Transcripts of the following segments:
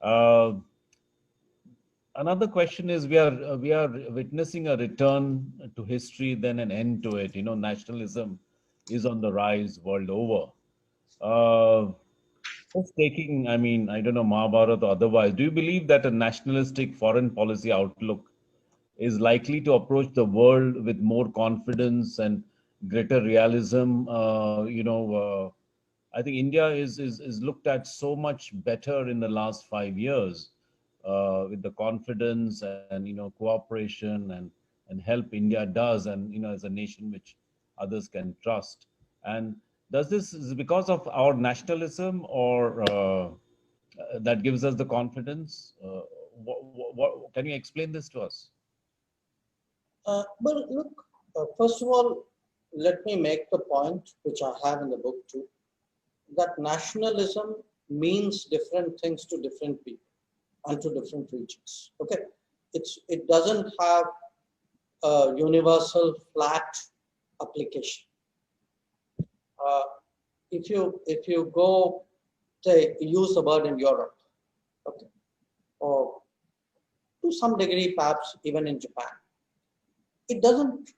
Uh, Another question is we are witnessing a return to history, then an end to it. Nationalism is on the rise world over. Uh, just taking, I mean, I don't know, Mahabharata or otherwise, do you believe that a nationalistic foreign policy outlook is likely to approach the world with more confidence and greater realism? I think India is looked at so much better in the last 5 years with the confidence and cooperation and help India does, and as a nation which others can trust. And does this is it because of our nationalism, or that gives us the confidence? Can you explain this to us? Well, look, first of all, let me make the point, which I have in the book too, that nationalism means different things to different people and to different regions. Okay, it doesn't have a universal flat application. Uh, if you go, say, use the word in Europe, okay, or to some degree perhaps even in Japan, it doesn't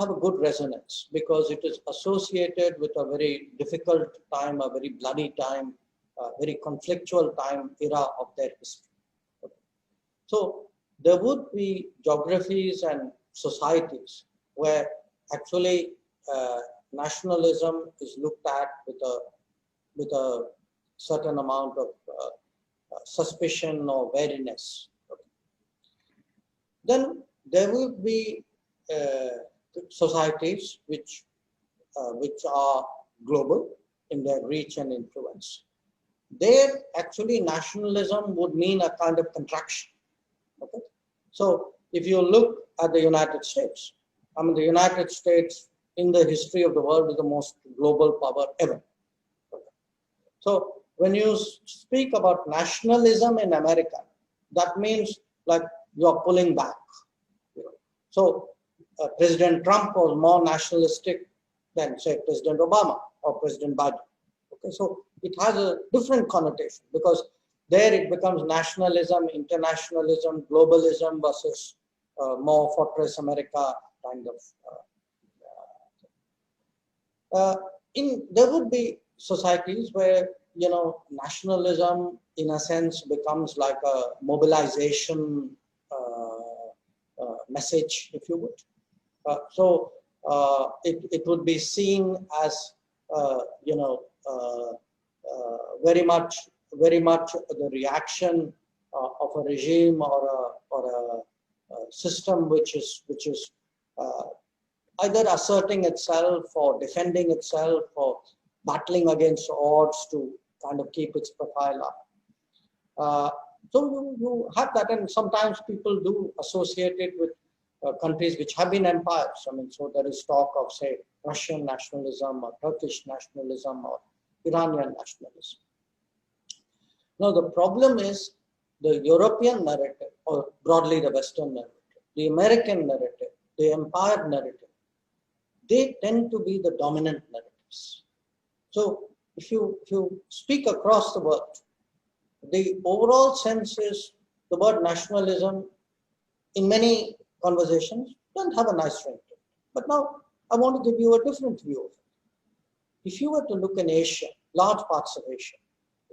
have a good resonance because it is associated with a very difficult time, a very bloody time, a very conflictual time era of their history. Okay. So there would be geographies and societies where actually nationalism is looked at with a certain amount of suspicion or wariness. Okay. Then there will be societies which are global in their reach and influence. There, actually, nationalism would mean a kind of contraction. Okay, so if you look at the United States, I mean, the United States in the history of the world is the most global power ever. Okay. So when you speak about nationalism in America, that means like you are pulling back. So President Trump was more nationalistic than, say, President Obama or President Biden. Okay, so it has a different connotation because there it becomes nationalism, internationalism, globalism versus more Fortress America kind of. There would be societies where nationalism, in a sense, becomes like a mobilization message, if you would. It would be seen as very much the reaction of a regime or a system which is either asserting itself or defending itself or battling against odds to kind of keep its profile up. So you have that, and sometimes people do associate it with countries which have been empires. I mean, so there is talk of, say, Russian nationalism or Turkish nationalism or Iranian nationalism. Now, the problem is the European narrative, or broadly the Western narrative, the American narrative, the empire narrative, they tend to be the dominant narratives. So if you speak across the world, the overall sense is the word nationalism in many conversations doesn't have a nice ring to it. But now I want to give you a different view of it. If you were to look in Asia, large parts of Asia,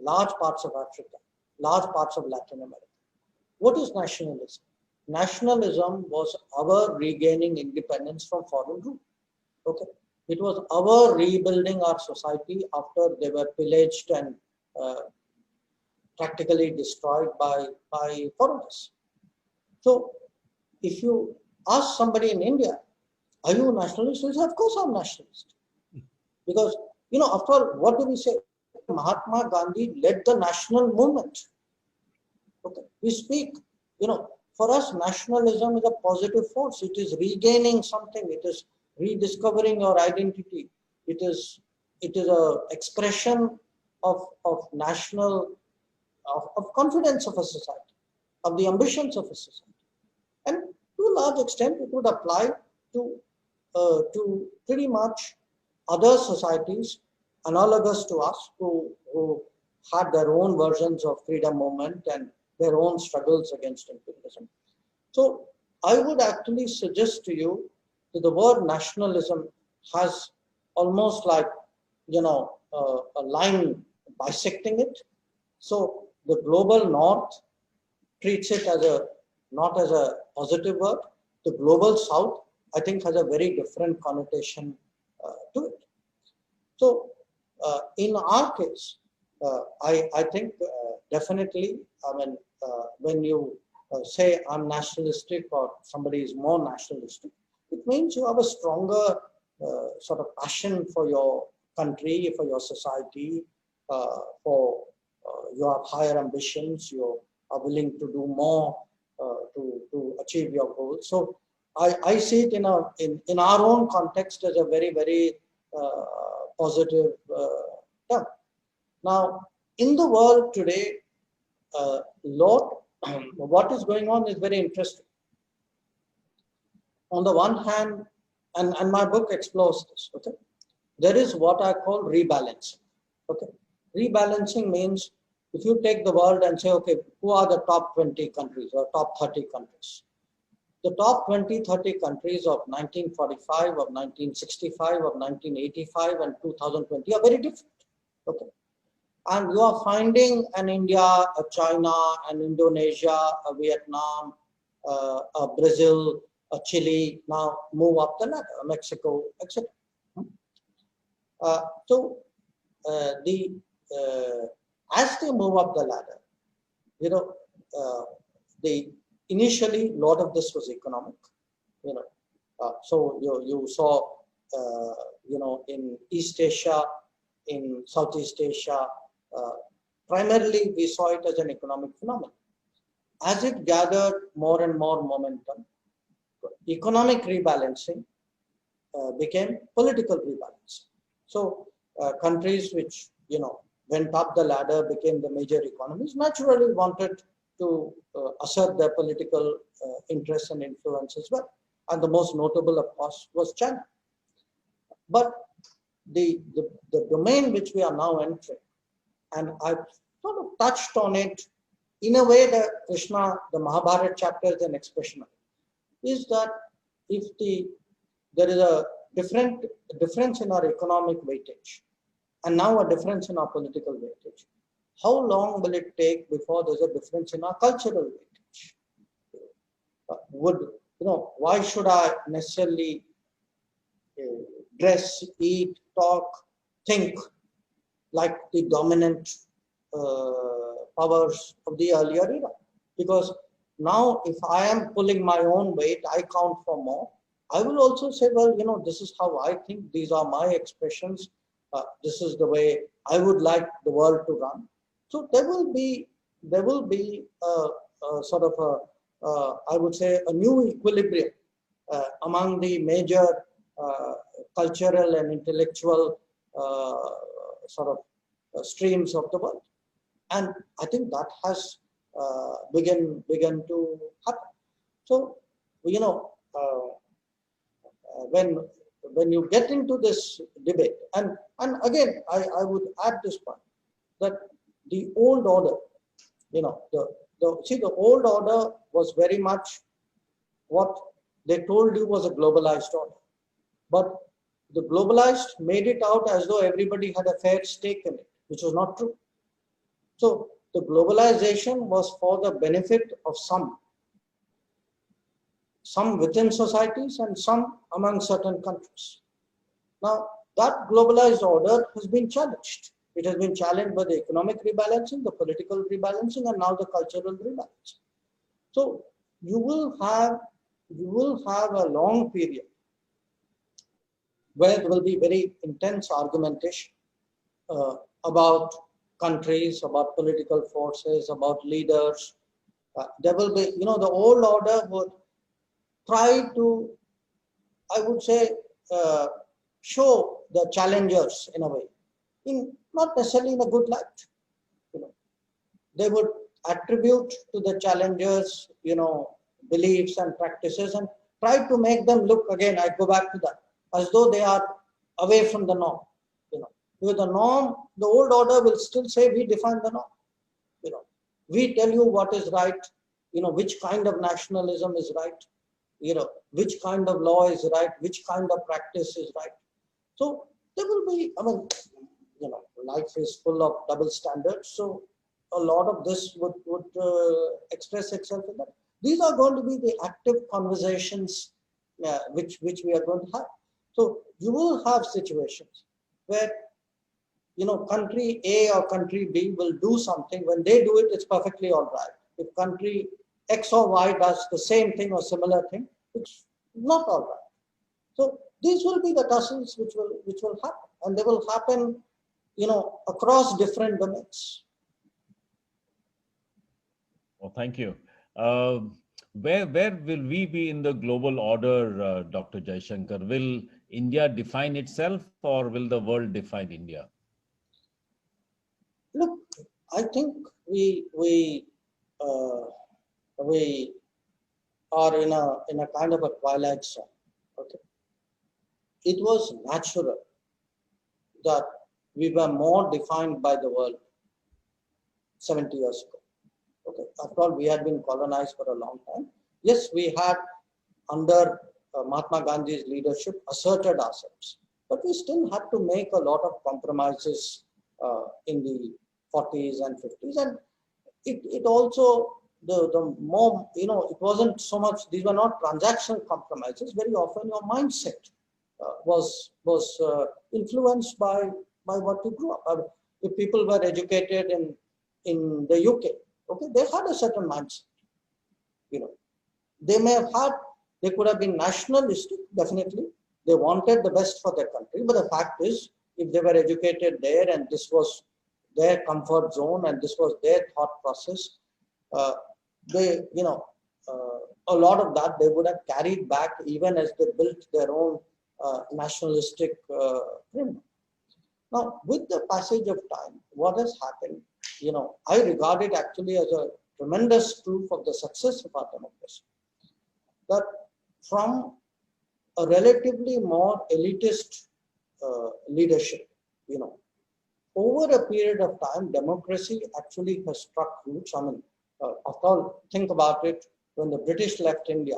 large parts of Africa, large parts of Latin America, what is nationalism? Nationalism was our regaining independence from foreign rule. Okay, it was our rebuilding our society after they were pillaged and practically destroyed by foreigners. So if you ask somebody in India, are you a nationalist? They say, of course I'm nationalist. Because, after all, what do we say? Mahatma Gandhi led the national movement. Okay. We speak, for us, nationalism is a positive force. It is regaining something. It is rediscovering your identity. It is a expression of national, of confidence of a society, of the ambitions of a society. And to a large extent, it would apply to pretty much other societies analogous to us who had their own versions of freedom movement and their own struggles against imperialism. So I would actually suggest to you that the word nationalism has almost like, a line bisecting it. So the global north treats it as not as a positive word. The global south, I think, has a very different connotation to it. So in our case, I think definitely, when you say I'm nationalistic or somebody is more nationalistic, it means you have a stronger sort of passion for your country, for your society, you have higher ambitions, you are willing to do more to achieve your goals. So I see it in our own context as a very, very positive term. Now, in the world today, what is going on is very interesting. On the one hand, and my book explores this, okay, there is what I call rebalancing. Okay, rebalancing means if you take the world and say, okay, who are the top 20 countries or top 30 countries? The top 20, 30 countries of 1945, of 1965, of 1985 and 2020 are very different. Okay. And you are finding an India, a China, an Indonesia, a Vietnam, a Brazil, a Chile, now move up the ladder, Mexico, etc. As they move up the ladder, initially a lot of this was economic, so you saw, in East Asia, in Southeast Asia, primarily we saw it as an economic phenomenon. As it gathered more and more momentum, economic rebalancing became political rebalancing. So countries which, went up the ladder, became the major economies, naturally wanted to assert their political interests and influence as well. And the most notable, of course, was China. But the domain which we are now entering, and I've sort of touched on it in a way that Krishna, the Mahabharata chapter is an expression of it, is that if there is a difference in our economic weightage, and now a difference in our political weightage, how long will it take before there's a difference in our cultural weightage? Why should I necessarily dress, eat, talk, think like the dominant powers of the earlier era? Because now if I am pulling my own weight, I count for more. I will also say, well, this is how I think, these are my expressions, this is the way I would like the world to run. So there will be a sort of I would say a new equilibrium among the major cultural and intellectual sort of streams of the world, and I think that has begun to happen. So when you get into this debate, and again I would add this point, that the old order, the old order was very much what they told you was a globalized order. But the globalized made it out as though everybody had a fair stake in it, which was not true. So the globalization was for the benefit of some within societies and some among certain countries. Now, that globalized order has been challenged. It has been challenged by the economic rebalancing, the political rebalancing, and now the cultural rebalancing. So you will have a long period where there will be very intense argumentation about countries, about political forces, about leaders. There will be, the old order would try to, I would say, show the challengers in a way, not necessarily in a good light. They would attribute to the challengers, beliefs and practices, and try to make them look, again, I go back to that, as though they are away from the norm. With the norm, the old order will still say we define the norm. You know, we tell you what is right. You know, which kind of nationalism is right. You know, which kind of law is right, which kind of practice is right. So there will be, I mean, you know, life is full of double standards. So a lot of this would express itself in that. These are going to be the active conversations which we are going to have. So you will have situations where, you know, country A or country B will do something. When they do it, it's perfectly all right. If country X or Y does the same thing or similar thing, it's not all right. So these will be the tussles which will happen, and they will happen, you know, across different domains. Well, thank you. Where will we be in the global order, Dr. Jaishankar? Will India define itself, or will the world define India? Look, I think we are in a kind of a twilight zone. Okay, it was natural that we were more defined by the world 70 years ago. Okay, after all, we had been colonized for a long time. Yes, we had, under Mahatma Gandhi's leadership, asserted ourselves, but we still had to make a lot of compromises in the 40s and 50s, and it also, the more, you know, it wasn't so much, these were not transactional compromises. Very often your mindset was influenced by what you grew up. If people were educated in the UK, okay, they had a certain mindset. You know, they could have been nationalistic, definitely. They wanted the best for their country, but the fact is, if they were educated there and this was their comfort zone and this was their thought process, they, you know, a lot of that they would have carried back even as they built their own nationalistic framework. Now, with the passage of time, what has happened, you know, I regard it actually as a tremendous proof of the success of our democracy, that from a relatively more elitist leadership, you know, over a period of time, democracy actually has struck roots. I mean, after all, think about it. When the British left India,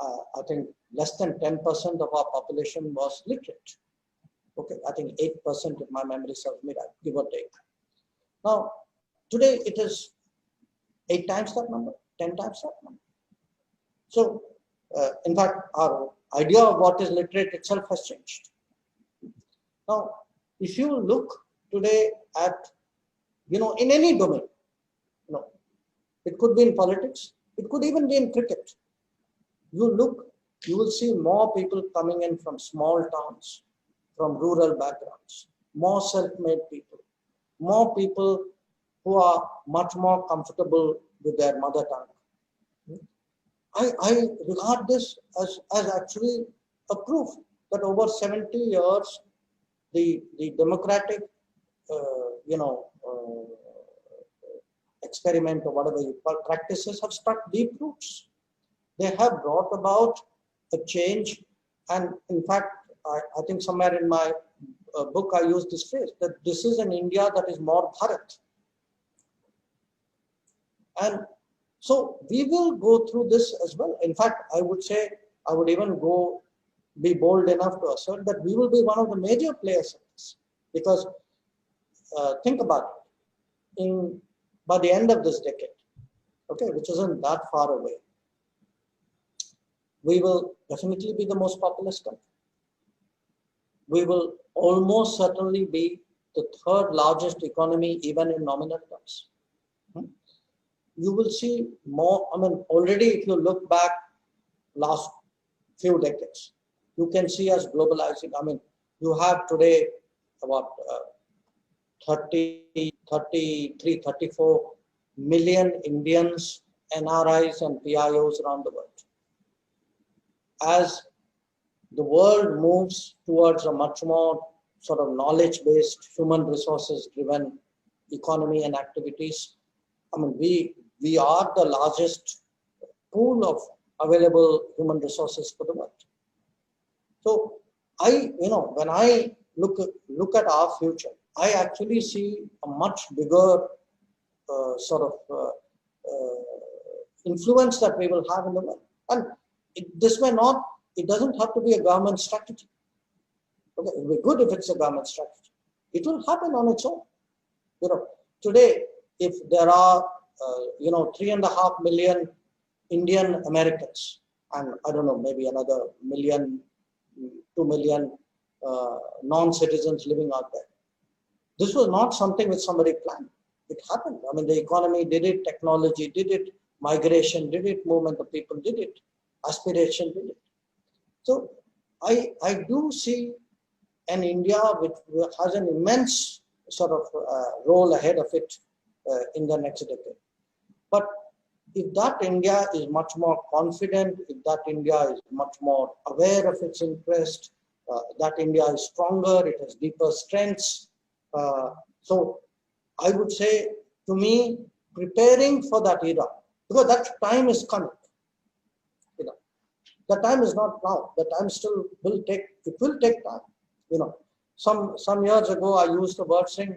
I think less than 10% of our population was literate. Okay, I think 8% if my memory serves me right, give or take. Now, today it is 8 times that number, 10 times that number. So, in fact, our idea of what is literate itself has changed. Now, if you look today at, you know, in any domain, you know, it could be in politics, it could even be in cricket. You look, you will see more people coming in from small towns, from rural backgrounds, more self-made people, more people who are much more comfortable with their mother tongue. I regard this as actually a proof that over 70 years, the democratic, you know, experiment or whatever you call practices have struck deep roots. They have brought about a change, and in fact, I think somewhere in my book I used this phrase, that this is an India that is more Bharat. And so we will go through this as well. In fact, I would say, I would even be bold enough to assert that we will be one of the major players in this. Because think about it, by the end of this decade, okay, which isn't that far away, we will definitely be the most populous country. We will almost certainly be the third largest economy, even in nominal terms. You will see more, I mean, already if you look back last few decades, you can see us globalizing. I mean, you have today about 33, 34 million Indians, NRIs and PIOs around the world. As the world moves towards a much more sort of knowledge-based, human resources-driven economy and activities, I mean, we are the largest pool of available human resources for the world. So when I look at our future, I actually see a much bigger influence that we will have in the world. And it doesn't have to be a government strategy. Okay, it will be good if it's a government strategy. It will happen on its own. Today, if there are 3.5 million Indian Americans, and I don't know, maybe another 2 million non-citizens living out there. This was not something which somebody planned. It happened. I mean, the economy did it, technology did it, migration did it, movement of people did it, aspiration did it. So I do see an India which has an immense role ahead of it in the next decade. But if that India is much more confident, if that India is much more aware of its interest, that India is stronger, it has deeper strengths. So I would say, to me, preparing for that era, because that time is coming. The time is not now. The time still will take. It will take time. Some years ago I used the word saying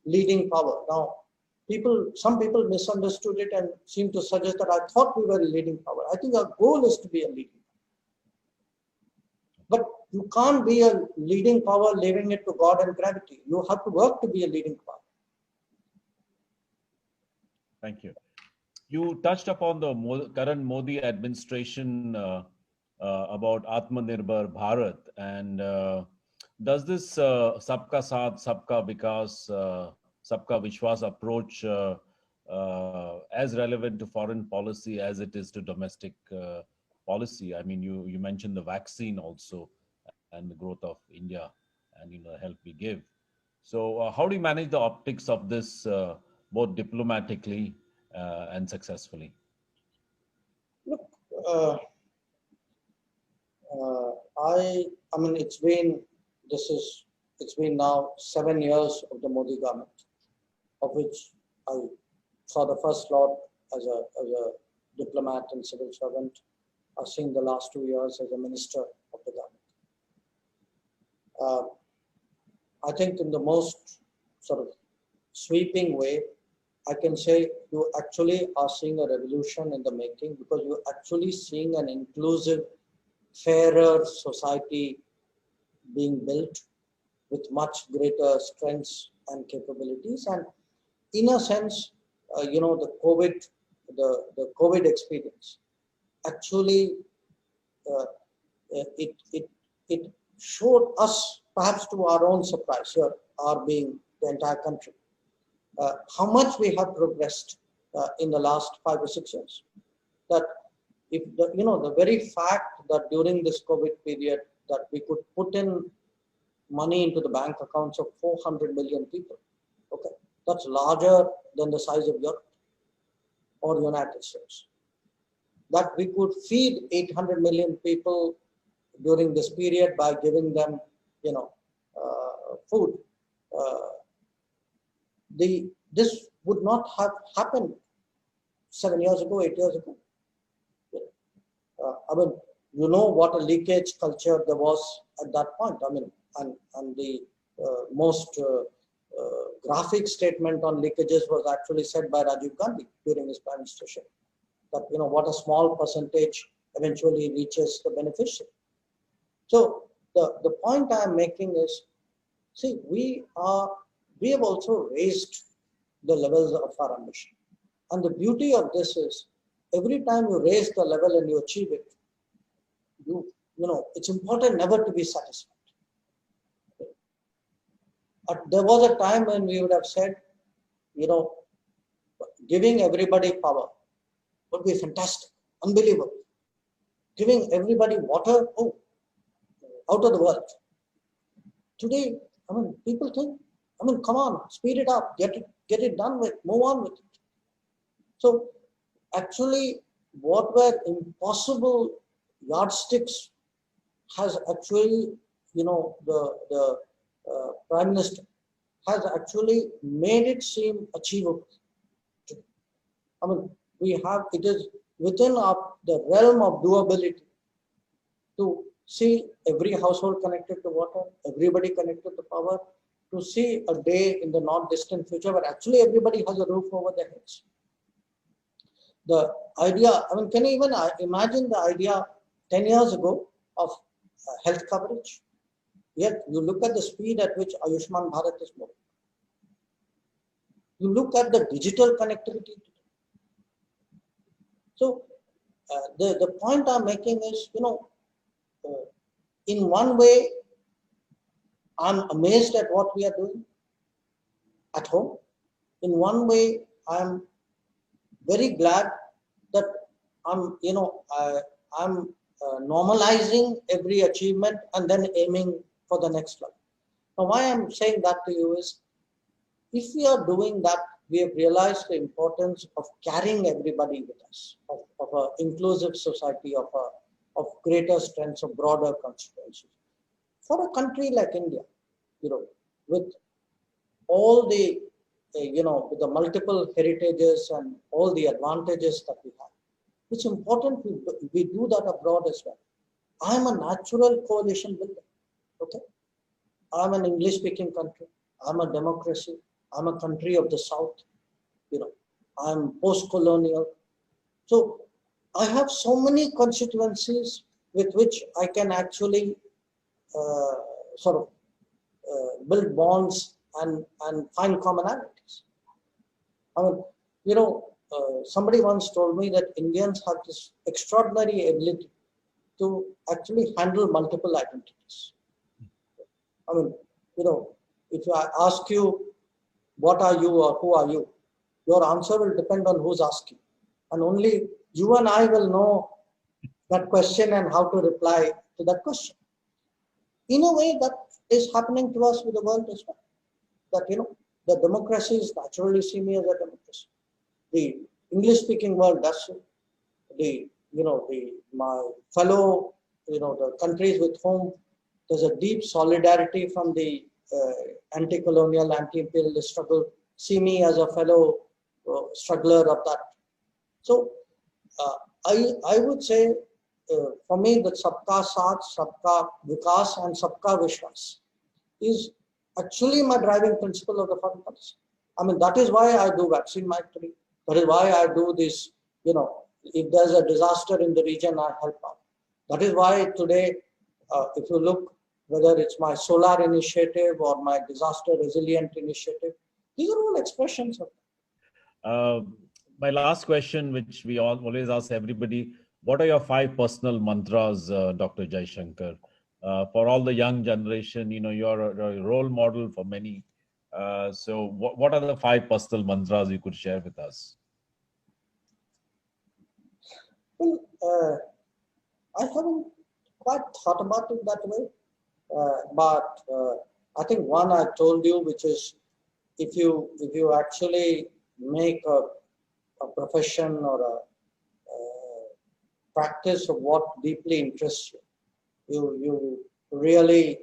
leading power. Now, some people misunderstood it and seemed to suggest that I thought we were a leading power. I think our goal is to be a leading power. But you can't be a leading power leaving it to God and gravity. You have to work to be a leading power. Thank you. You touched upon the current Modi administration about Atmanirbhar Bharat, and does this Sabka Saath, Sabka Vikas, Sabka Vishwas approach as relevant to foreign policy as it is to domestic policy? I mean, you mentioned the vaccine also and the growth of India and the help we give. So how do you manage the optics of this both diplomatically and successfully? Look, I mean, it's been now 7 years of the Modi government, of which I saw the first lot as a diplomat and civil servant. I've seen the last 2 years as a minister of the government. I think in the most sweeping way, I can say you actually are seeing a revolution in the making, because you're actually seeing an inclusive, fairer society being built with much greater strengths and capabilities. And in a sense, the COVID experience actually it showed us, perhaps to our own surprise here, our being the entire country, how much we have progressed in the last 5 or 6 years. That if the very fact that during this COVID period that we could put in money into the bank accounts of 400 million people, okay, that's larger than the size of Europe or United States. That we could feed 800 million people during this period by giving them, food. This would not have happened 7 years ago, 8 years ago. I mean, what a leakage culture there was at that point. I mean, and the most graphic statement on leakages was actually said by Rajiv Gandhi during his prime ministership. That what a small percentage eventually reaches the beneficiary. So the point I am making is, see, we have also raised the levels of our ambition. And the beauty of this is, every time you raise the level and you achieve it, it's important never to be satisfied. There was a time when we would have said, giving everybody power would be fantastic, unbelievable. Giving everybody water, out of the world. Today, I mean, people think, come on, speed it up, get it done with, move on with it. So actually, what were impossible yardsticks has actually, the Prime Minister has actually made it seem achievable. I mean, it is within the realm of doability to see every household connected to water, everybody connected to power, to see a day in the not distant future where actually everybody has a roof over their heads. The idea, I mean, can you even imagine the idea 10 years ago of health coverage? Yet you look at the speed at which Ayushman Bharat is moving. You look at the digital connectivity. So the point I'm making is, in one way, I'm amazed at what we are doing at home. In one way, I'm very glad that I'm normalizing every achievement and then aiming for the next level. Now, why I'm saying that to you is, if we are doing that, we have realized the importance of carrying everybody with us, of an inclusive society, of greater strengths, of broader constituencies. For a country like India, with all the, with the multiple heritages and all the advantages that we have, it's important we do that abroad as well. I'm a natural coalition builder. Okay, I'm an English-speaking country. I'm a democracy. I'm a country of the South. I'm post-colonial. So I have so many constituencies with which I can actually build bonds and find commonalities. I mean, somebody once told me that Indians have this extraordinary ability to actually handle multiple identities. I mean, if I ask you, what are you or who are you? Your answer will depend on who's asking. And only you and I will know that question and how to reply to that question. In a way, that is happening to us with the world as well. That, the democracies naturally see me as a democracy. The English-speaking world does so. My fellow, the countries with whom there's a deep solidarity from the anti-colonial, anti-imperialist struggle, see me as a fellow struggler of that. So I would say, for me, that Sabka Saath, Sabka Vikas and Sabka Vishwas is actually my driving principle of the foreign policy. I mean, that is why I do vaccine maitri. That is why I do this, if there's a disaster in the region, I help out. That is why today, if you look, whether it's my solar initiative or my disaster resilient initiative, these are all expressions of that. My last question, which we always ask everybody, what are your 5 personal mantras, Dr. Jaishankar? For all the young generation, you're a role model for many. So what are the 5 personal mantras you could share with us? Well, I haven't quite thought about it that way. But I think one I told you, which is, if you actually make a profession or a practice of what deeply interests you, you really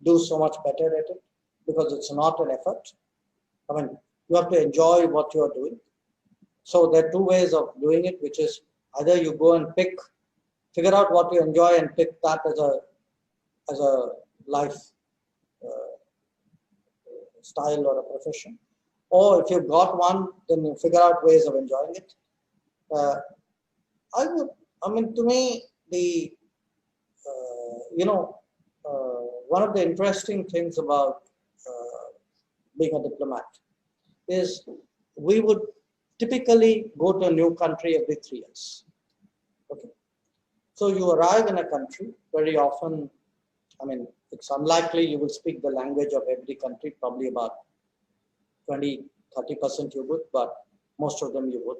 do so much better at it, because it's not an effort. I mean, you have to enjoy what you are doing. So there are 2 ways of doing it, which is either you go and figure out what you enjoy and pick that as a life style or a profession. Or if you've got one, then you figure out ways of enjoying it. To me, one of the interesting things about being a diplomat is we would typically go to a new country every 3 years. Okay. So you arrive in a country, very often, it's unlikely you will speak the language of every country, probably about 20-30% you would, but most of them you would.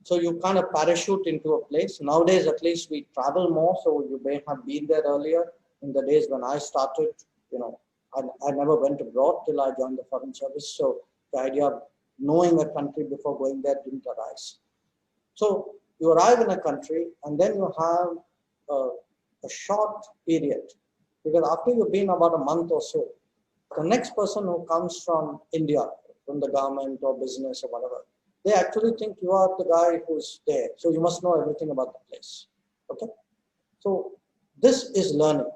So you kind of parachute into a place. Nowadays, at least, we travel more, so you may have been there earlier. In the days when I started, I never went abroad till I joined the Foreign Service. So the idea of knowing a country before going there didn't arise. So you arrive in a country and then you have a short period, because after you've been about a month or so, the next person who comes from India, from the government or business or whatever, they actually think you are the guy who's there. So you must know everything about the place. Okay. So This is learning.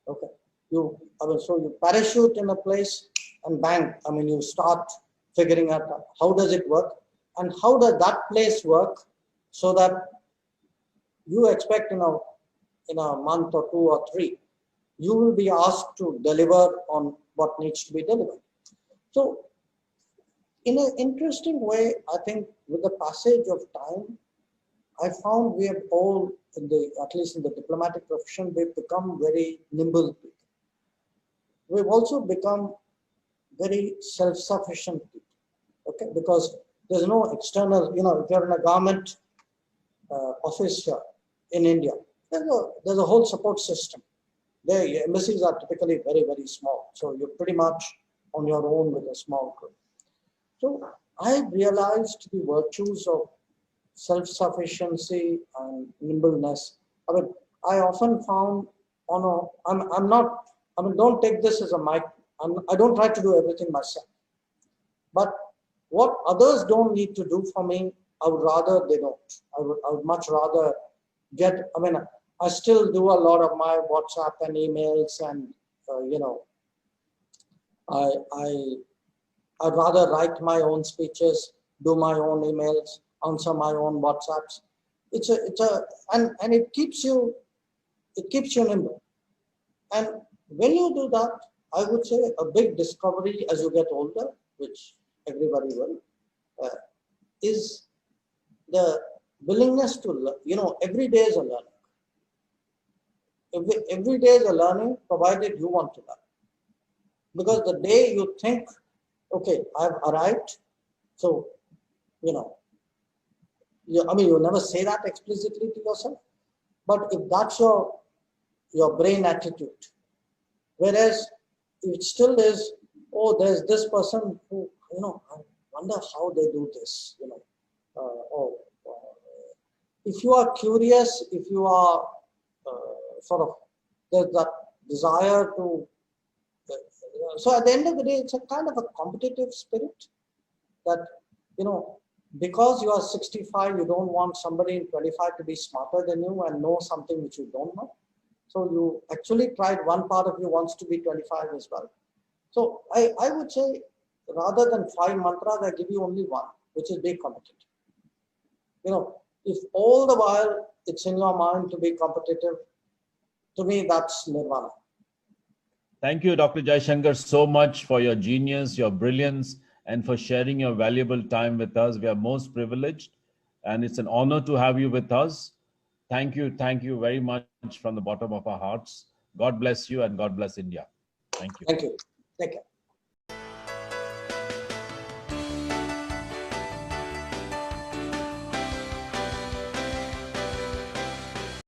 Okay. So you parachute in a place and bang, you start figuring out how does it work and how does that place work, so that you expect in a month or 2 or 3, you will be asked to deliver on what needs to be delivered. So in an interesting way, I think with the passage of time, I found we have all, at least in the diplomatic profession, we've become very nimble people. We've also become very self-sufficient people, okay? Because there's no external, if you're in a government office here in India, there's a whole support system. Their embassies are typically very, very small. So you're pretty much on your own with a small group. So I realized the virtues of self-sufficiency and nimbleness. I often found, don't take this as a mic. I don't try to do everything myself. But what others don't need to do for me, I would rather they don't. I would much rather I still do a lot of my WhatsApp and emails, and I'd rather write my own speeches, do my own emails, answer my own WhatsApps. And it keeps you nimble. And when you do that, I would say a big discovery as you get older, which everybody will, is the willingness to learn. Every day is a learning. Every day is a learning, provided you want to learn. Because the day you think, okay, I've arrived, so, you never say that explicitly to yourself, but if that's your brain attitude, whereas it still is, oh, there's this person who, I wonder how they do this, if you are curious, if you are there's that desire to, so at the end of the day, it's a kind of a competitive spirit that, because you are 65, you don't want somebody in 25 to be smarter than you and know something which you don't know. So you actually tried, one part of you wants to be 25 as well. So I would say, rather than 5 mantras, I give you only one, which is be competitive. If all the while it's in your mind to be competitive, to me, that's nirvana. Thank you, Dr. Jaishankar, so much for your genius, your brilliance, and for sharing your valuable time with us. We are most privileged, and it's an honor to have you with us. Thank you very much from the bottom of our hearts. God bless you, and God bless India. Thank you. Thank you. Take care.